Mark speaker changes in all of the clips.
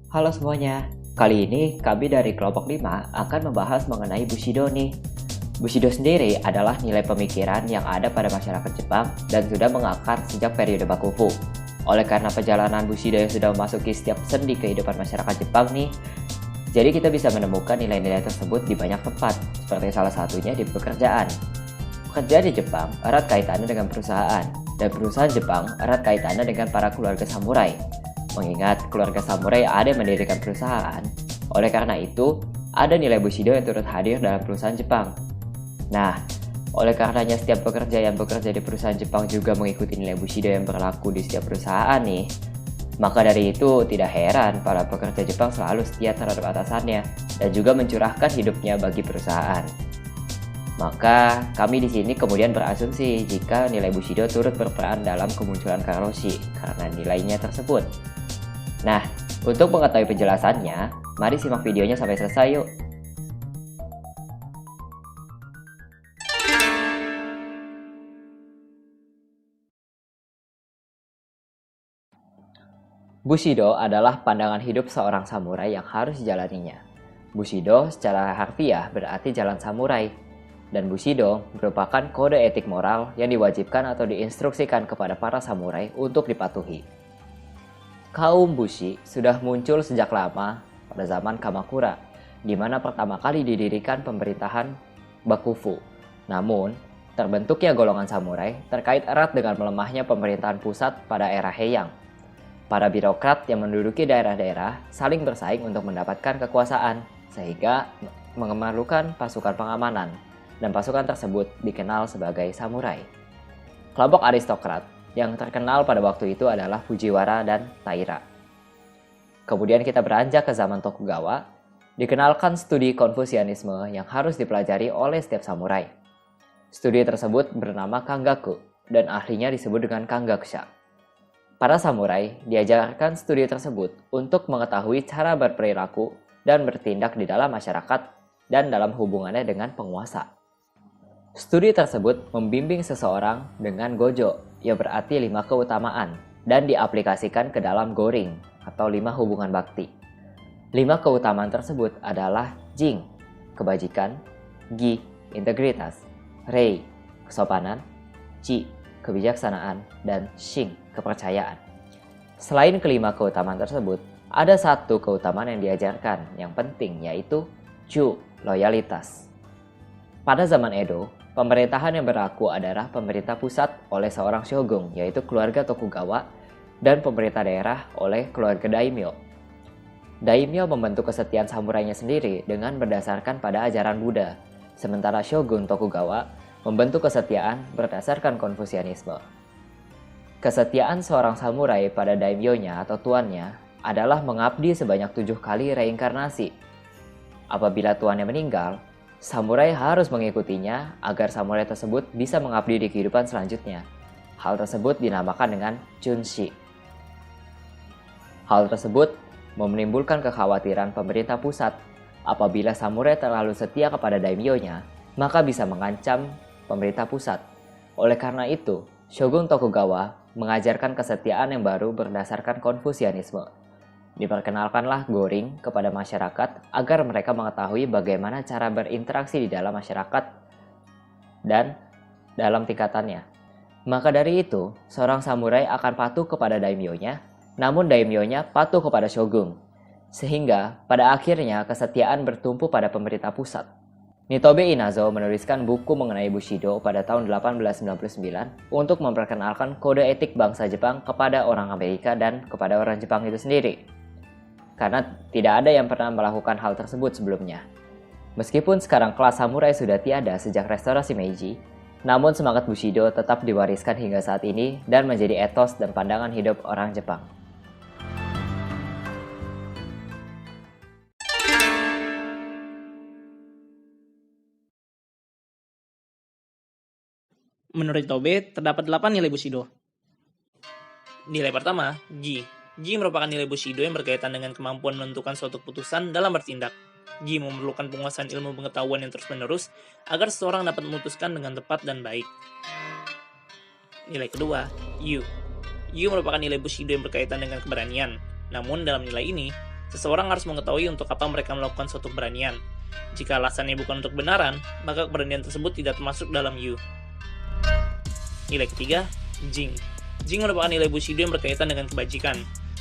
Speaker 1: Halo semuanya, kali ini kami dari kelompok 5 akan membahas mengenai Bushido nih. Bushido sendiri adalah nilai pemikiran yang ada pada masyarakat Jepang dan sudah mengakar sejak periode Bakufu. Oleh karena perjalanan Bushido yang sudah memasuki setiap sendi kehidupan masyarakat Jepang nih, jadi kita bisa menemukan nilai-nilai tersebut di banyak tempat, seperti salah satunya di pekerjaan. Pekerjaan di Jepang erat kaitannya dengan perusahaan, dan perusahaan Jepang erat kaitannya dengan para keluarga samurai. Mengingat keluarga samurai ada yang mendirikan perusahaan, oleh karena itu, ada nilai Bushido yang turut hadir dalam perusahaan Jepang. Nah, oleh karenanya setiap pekerja yang bekerja di perusahaan Jepang juga mengikuti nilai Bushido yang berlaku di setiap perusahaan nih. Maka dari itu, tidak heran para pekerja Jepang selalu setia terhadap atasannya dan juga mencurahkan hidupnya bagi perusahaan. Maka, kami di sini kemudian berasumsi jika nilai Bushido turut berperan dalam kemunculan Karoshi karena nilainya tersebut. Nah, untuk mengetahui penjelasannya, mari simak videonya sampai selesai yuk. Bushido adalah pandangan hidup seorang samurai yang harus dijalaninya. Bushido secara harfiah berarti jalan samurai, dan Bushido merupakan kode etik moral yang diwajibkan atau diinstruksikan kepada para samurai untuk dipatuhi. Kaum Bushi sudah muncul sejak lama pada zaman Kamakura, di mana pertama kali didirikan pemerintahan Bakufu. Namun, terbentuknya golongan samurai terkait erat dengan melemahnya pemerintahan pusat pada era Heian. Para birokrat yang menduduki daerah-daerah saling bersaing untuk mendapatkan kekuasaan, sehingga memerlukan pasukan pengamanan, dan pasukan tersebut dikenal sebagai samurai. Kelompok aristokrat yang terkenal pada waktu itu adalah Fujiwara dan Taira. Kemudian kita beranjak ke zaman Tokugawa, dikenalkan studi Konfusianisme yang harus dipelajari oleh setiap samurai. Studi tersebut bernama Kangaku, dan ahlinya disebut dengan Kangakusha. Para samurai diajarkan studi tersebut untuk mengetahui cara berperilaku dan bertindak di dalam masyarakat dan dalam hubungannya dengan penguasa. Studi tersebut membimbing seseorang dengan gojo, yang berarti 5 keutamaan, dan diaplikasikan ke dalam goring, atau 5 hubungan bakti. 5 keutamaan tersebut adalah jing, kebajikan, gi, integritas, rei, kesopanan, chi, kebijaksanaan, dan shin, kepercayaan. Selain kelima keutamaan tersebut, ada satu keutamaan yang diajarkan yang penting, yaitu chu, loyalitas. Pada zaman Edo, pemerintahan yang berlaku adalah pemerintah pusat oleh seorang shogun, yaitu keluarga Tokugawa, dan pemerintah daerah oleh keluarga daimyo. Daimyo membentuk kesetiaan samurainya sendiri dengan berdasarkan pada ajaran Buddha, sementara shogun Tokugawa membentuk kesetiaan berdasarkan Konfusianisme. Kesetiaan seorang samurai pada daimyo-nya atau tuannya adalah mengabdi sebanyak 7 kali reinkarnasi. Apabila tuannya meninggal, samurai harus mengikutinya agar samurai tersebut bisa mengabdi di kehidupan selanjutnya. Hal tersebut dinamakan dengan chunshi. Hal tersebut menimbulkan kekhawatiran pemerintah pusat. Apabila samurai terlalu setia kepada daimyo-nya, maka bisa mengancam pemerintah pusat. Oleh karena itu, Shogun Tokugawa mengajarkan kesetiaan yang baru berdasarkan Konfusianisme. Diperkenalkanlah goring kepada masyarakat agar mereka mengetahui bagaimana cara berinteraksi di dalam masyarakat dan dalam tingkatannya. Maka dari itu, seorang samurai akan patuh kepada daimyo-nya, namun daimyo-nya patuh kepada shogun. Sehingga pada akhirnya kesetiaan bertumpu pada pemerintah pusat. Nitobe Inazo menuliskan buku mengenai Bushido pada tahun 1899 untuk memperkenalkan kode etik bangsa Jepang kepada orang Amerika dan kepada orang Jepang itu sendiri. Karena tidak ada yang pernah melakukan hal tersebut sebelumnya. Meskipun sekarang kelas samurai sudah tiada sejak restorasi Meiji, namun semangat Bushido tetap diwariskan hingga saat ini dan menjadi etos dan pandangan hidup orang Jepang.
Speaker 2: Menurut Tobe, terdapat 8 nilai Bushido. Nilai pertama, Gi. Gi merupakan nilai Bushido yang berkaitan dengan kemampuan menentukan suatu keputusan dalam bertindak. Gi memerlukan penguasaan ilmu pengetahuan yang terus-menerus agar seseorang dapat memutuskan dengan tepat dan baik. Nilai kedua, Yu. Yu merupakan nilai Bushido yang berkaitan dengan keberanian. Namun dalam nilai ini, Seseorang harus mengetahui untuk apa mereka melakukan suatu keberanian. Jika alasannya bukan untuk kebenaran, maka keberanian tersebut tidak termasuk dalam Yu. Nilai ketiga, Jing. Jing merupakan nilai Bushido yang berkaitan dengan kebajikan.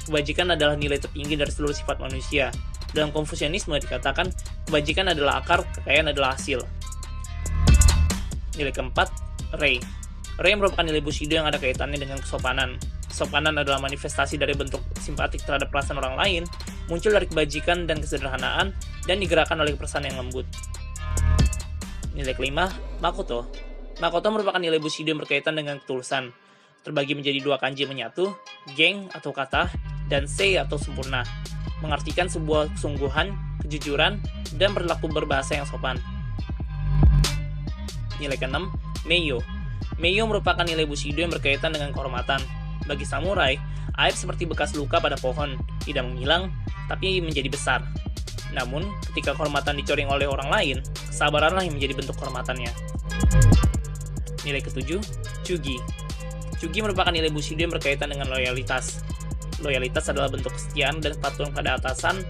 Speaker 2: Kebajikan adalah nilai tertinggi dari seluruh sifat manusia. Dalam Konfusianisme dikatakan, kebajikan adalah akar, kekayaan adalah hasil. Nilai keempat, Rei. Rei merupakan nilai Bushido yang ada kaitannya dengan kesopanan. Kesopanan adalah manifestasi dari bentuk simpatik terhadap perasaan orang lain, muncul dari kebajikan dan kesederhanaan, dan digerakkan oleh perasaan yang lembut. Nilai kelima, Makoto. Makoto merupakan nilai Bushido yang berkaitan dengan ketulusan. Terbagi menjadi dua kanji menyatu, geng atau kata, dan sei atau sempurna. Mengartikan sebuah kesungguhan, kejujuran, dan perilaku berbahasa yang sopan. Nilai keenam, Meiyo. Meiyo merupakan nilai Bushido yang berkaitan dengan kehormatan. Bagi samurai, aib seperti bekas luka pada pohon, tidak menghilang, tapi menjadi besar. Namun, ketika kehormatan dicoreng oleh orang lain, kesabaranlah yang menjadi bentuk kehormatannya. Nilai ketujuh, Chugi. Chugi merupakan nilai Bushido yang berkaitan dengan loyalitas. Loyalitas adalah bentuk kesetiaan dan kepatuhan pada atasan.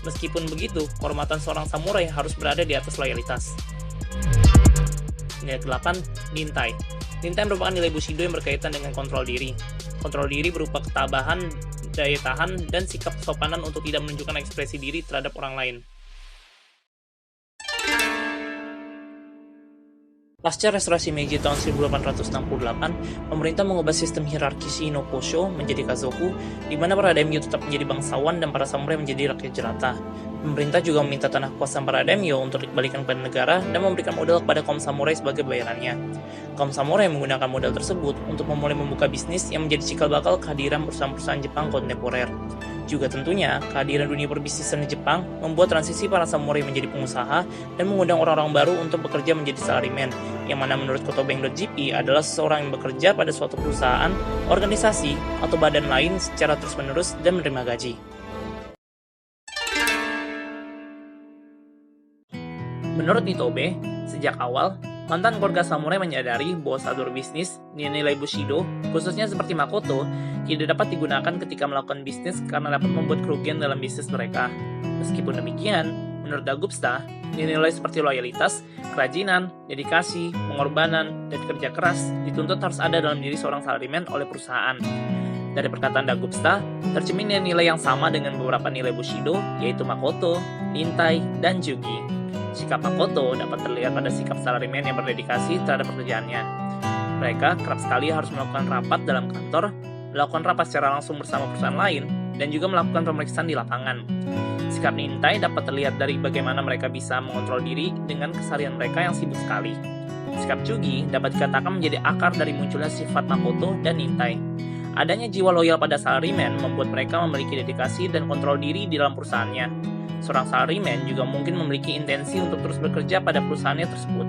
Speaker 2: Meskipun begitu, kehormatan seorang samurai harus berada di atas loyalitas. Nilai ke-8, Nintai. Nintai merupakan nilai Bushido yang berkaitan dengan kontrol diri. Kontrol diri berupa ketabahan, daya tahan, dan sikap kesopanan untuk tidak menunjukkan ekspresi diri terhadap orang lain. Pasca restorasi Meiji tahun 1868, pemerintah mengubah sistem hierarki Shinokosho menjadi Kazoku, di mana para daimyo tetap menjadi bangsawan dan para samurai menjadi rakyat jelata. Pemerintah juga meminta tanah kuasa para daimyo untuk dikembalikan kepada negara dan memberikan modal kepada kaum samurai sebagai bayarannya. Kaum samurai menggunakan modal tersebut untuk memulai membuka bisnis yang menjadi cikal bakal kehadiran perusahaan-perusahaan Jepang kontemporer. Juga tentunya, kehadiran dunia perbisnisan di Jepang membuat transisi para samurai menjadi pengusaha dan mengundang orang-orang baru untuk bekerja menjadi salaryman, yang mana menurut Kotobank.jp adalah seseorang yang bekerja pada suatu perusahaan, organisasi, atau badan lain secara terus-menerus dan menerima gaji. Menurut Nitobe, sejak awal, mantan keluarga samurai menyadari bahwa sadur bisnis, nilai Bushido, khususnya seperti Makoto, tidak dapat digunakan ketika melakukan bisnis karena dapat membuat kerugian dalam bisnis mereka. Meskipun demikian, menurut Dagubsta, nilai seperti loyalitas, kerajinan, dedikasi, pengorbanan, dan kerja keras dituntut harus ada dalam diri seorang salaryman oleh perusahaan. Dari perkataan Dagubsta, tercermin nilai yang sama dengan beberapa nilai Bushido, yaitu Makoto, Nintai, dan Chugi. Sikap Makoto dapat terlihat pada sikap salaryman yang berdedikasi terhadap pekerjaannya. Mereka kerap sekali harus melakukan rapat dalam kantor, melakukan rapat secara langsung bersama perusahaan lain, dan juga melakukan pemeriksaan di lapangan. Sikap Nintai dapat terlihat dari bagaimana mereka bisa mengontrol diri dengan keseharian mereka yang sibuk sekali. Sikap Chugi dapat dikatakan menjadi akar dari munculnya sifat Makoto dan Nintai. Adanya jiwa loyal pada salaryman membuat mereka memiliki dedikasi dan kontrol diri di dalam perusahaannya. Seorang salaryman juga mungkin memiliki intensi untuk terus bekerja pada perusahaannya tersebut.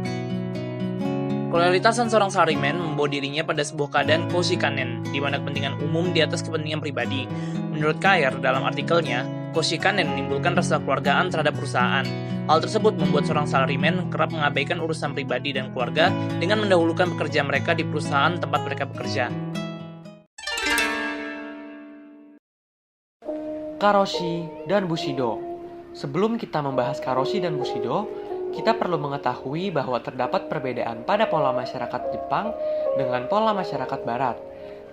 Speaker 2: Loyalitasan seorang salaryman membawa dirinya pada sebuah keadaan koshikanen, di mana kepentingan umum di atas kepentingan pribadi. Menurut Kair dalam artikelnya, koshikanen menimbulkan rasa keluargaan terhadap perusahaan. Hal tersebut membuat seorang salaryman kerap mengabaikan urusan pribadi dan keluarga dengan mendahulukan pekerja mereka di perusahaan tempat mereka bekerja.
Speaker 3: Karoshi dan Bushido. Sebelum kita membahas Karoshi dan Bushido, kita perlu mengetahui bahwa terdapat perbedaan pada pola masyarakat Jepang dengan pola masyarakat Barat.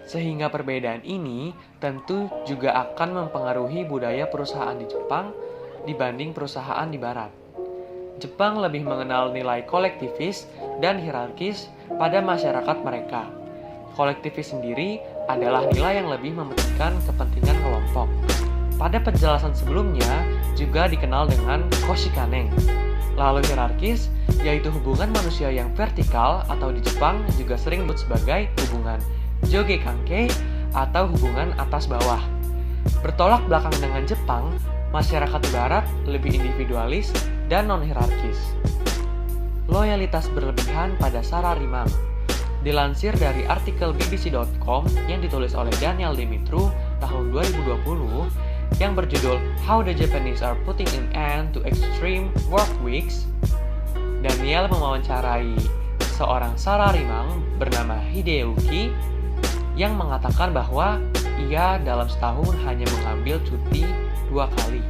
Speaker 3: Sehingga perbedaan ini tentu juga akan mempengaruhi budaya perusahaan di Jepang dibanding perusahaan di Barat. Jepang lebih mengenal nilai kolektivis dan hierarkis pada masyarakat mereka. Kolektivis sendiri adalah nilai yang lebih mementingkan kepentingan kelompok. Pada penjelasan sebelumnya juga dikenal dengan koshikanen. Lalu hierarkis, yaitu hubungan manusia yang vertikal atau di Jepang juga sering disebut sebagai hubungan joge kanke atau hubungan atas bawah. Bertolak belakang dengan Jepang, masyarakat Barat lebih individualis dan non-hierarkis. Loyalitas berlebihan pada salaryman. Dilansir dari artikel bbc.com yang ditulis oleh Daniel Dimitru tahun 2020, yang berjudul How the Japanese are Putting an End to Extreme Work Weeks, Daniel mewawancarai seorang salaryman bernama Hideyuki yang mengatakan bahwa ia dalam setahun hanya mengambil cuti 2 kali.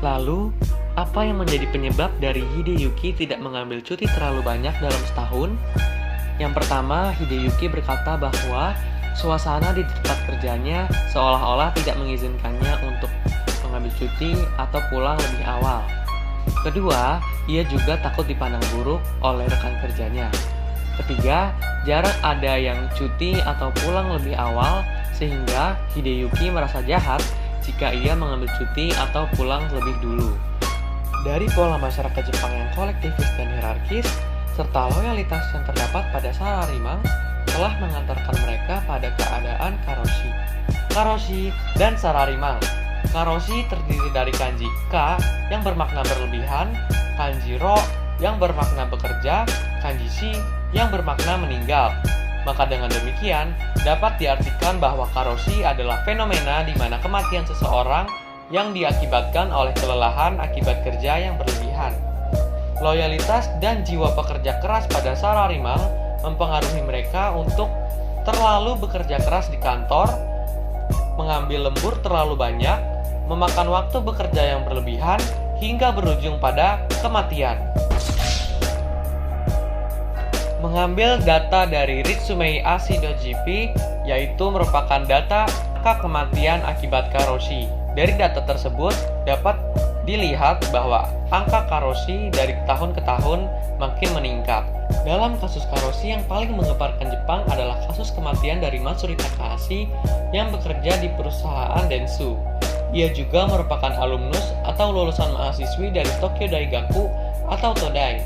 Speaker 3: Lalu, apa yang menjadi penyebab dari Hideyuki tidak mengambil cuti terlalu banyak dalam setahun? Yang pertama, Hideyuki berkata bahwa suasana di tempat kerjanya seolah-olah tidak mengizinkannya untuk mengambil cuti atau pulang lebih awal. Kedua, ia juga takut dipandang buruk oleh rekan kerjanya. Ketiga, jarang ada yang cuti atau pulang lebih awal sehingga Hideyuki merasa jahat jika ia mengambil cuti atau pulang lebih dulu. Dari pola masyarakat Jepang yang kolektivis dan hierarkis, serta loyalitas yang terdapat pada salarimang, telah mengantarkan mereka pada keadaan karoshi. Karoshi dan salarimang. Karoshi terdiri dari kanji ka yang bermakna berlebihan, kanji ro yang bermakna bekerja, kanji shi yang bermakna meninggal. Maka dengan demikian, dapat diartikan bahwa karoshi adalah fenomena di mana kematian seseorang yang diakibatkan oleh kelelahan akibat kerja yang berlebihan. Loyalitas dan jiwa pekerja keras pada salarimang mempengaruhi mereka untuk terlalu bekerja keras di kantor, mengambil lembur terlalu banyak, memakan waktu bekerja yang berlebihan, hingga berujung pada kematian. Mengambil data dari Ritsumei Ashi.jp, yaitu merupakan data angka kematian akibat karoshi. Dari data tersebut dapat dilihat bahwa angka karoshi dari tahun ke tahun makin meningkat. Dalam kasus karoshi yang paling menggemparkan Jepang adalah kasus kematian dari Matsuri Takahashi yang bekerja di perusahaan Dentsu. Ia juga merupakan alumnus atau lulusan mahasiswi dari Tokyo Daigaku atau Todai.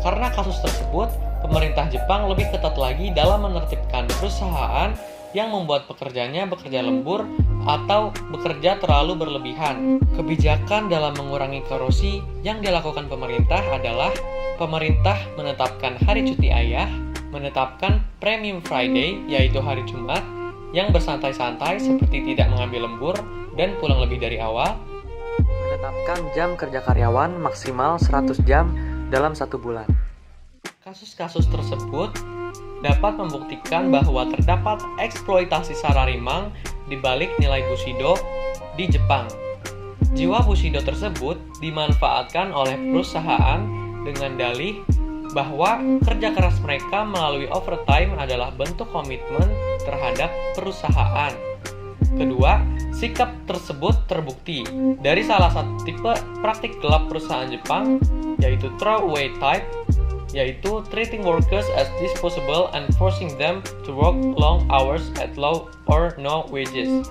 Speaker 3: Karena kasus tersebut, pemerintah Jepang lebih ketat lagi dalam menertibkan perusahaan yang membuat pekerjanya bekerja lembur atau bekerja terlalu berlebihan. Kebijakan dalam mengurangi karoshi yang dilakukan pemerintah adalah pemerintah menetapkan hari cuti ayah, menetapkan Premium Friday yaitu hari Jumat yang bersantai-santai seperti tidak mengambil lembur dan pulang lebih dari awal, menetapkan jam kerja karyawan maksimal 100 jam dalam 1 bulan. Kasus-kasus tersebut dapat membuktikan bahwa terdapat eksploitasi salarimang di balik nilai Bushido di Jepang. Jiwa Bushido tersebut dimanfaatkan oleh perusahaan dengan dalih bahwa kerja keras mereka melalui overtime adalah bentuk komitmen terhadap perusahaan. Kedua, sikap tersebut terbukti dari salah satu tipe praktik gelap perusahaan Jepang, yaitu throwaway type, yaitu treating workers as disposable and forcing them to work long hours at low or no wages.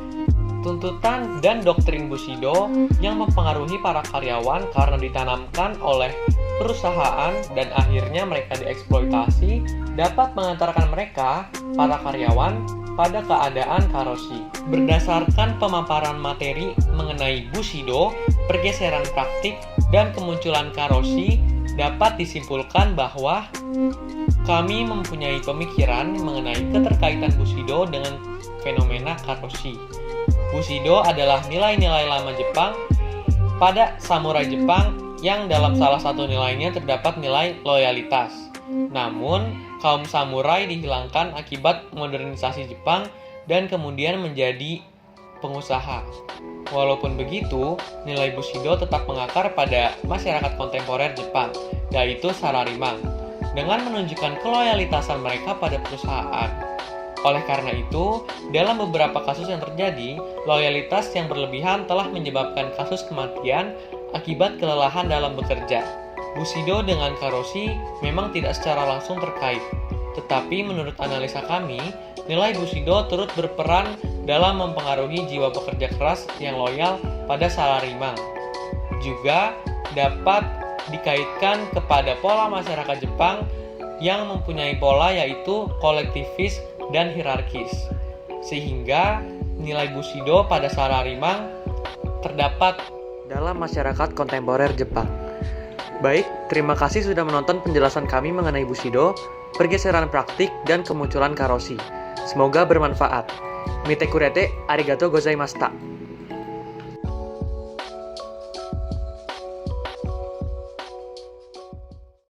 Speaker 3: Tuntutan dan doktrin Bushido yang mempengaruhi para karyawan karena ditanamkan oleh perusahaan dan akhirnya mereka dieksploitasi dapat mengantarkan mereka, para karyawan, pada keadaan karoshi. Berdasarkan pemaparan materi mengenai Bushido, pergeseran praktik, dan kemunculan karoshi, dapat disimpulkan bahwa kami mempunyai pemikiran mengenai keterkaitan Bushido dengan fenomena karoshi. Bushido adalah nilai-nilai lama Jepang pada samurai Jepang yang dalam salah satu nilainya terdapat nilai loyalitas. Namun, kaum samurai dihilangkan akibat modernisasi Jepang dan kemudian menjadi pengusaha. Walaupun begitu, nilai Bushido tetap mengakar pada masyarakat kontemporer Jepang, yaitu salarimang, dengan menunjukkan keloyalitasan mereka pada perusahaan. Oleh karena itu, dalam beberapa kasus yang terjadi, loyalitas yang berlebihan telah menyebabkan kasus kematian akibat kelelahan dalam bekerja. Bushido dengan karoshi memang tidak secara langsung terkait, tetapi menurut analisa kami, nilai Bushido turut berperan dalam mempengaruhi jiwa pekerja keras yang loyal pada salarimang. Juga dapat dikaitkan kepada pola masyarakat Jepang yang mempunyai pola yaitu kolektivis dan hierarkis, sehingga nilai Bushido pada salarimang terdapat dalam masyarakat kontemporer Jepang. Baik, terima kasih sudah menonton penjelasan kami mengenai Bushido, pergeseran praktik, dan kemunculan karoshi. Semoga bermanfaat. Mite kurete, arigatou gozaimashita.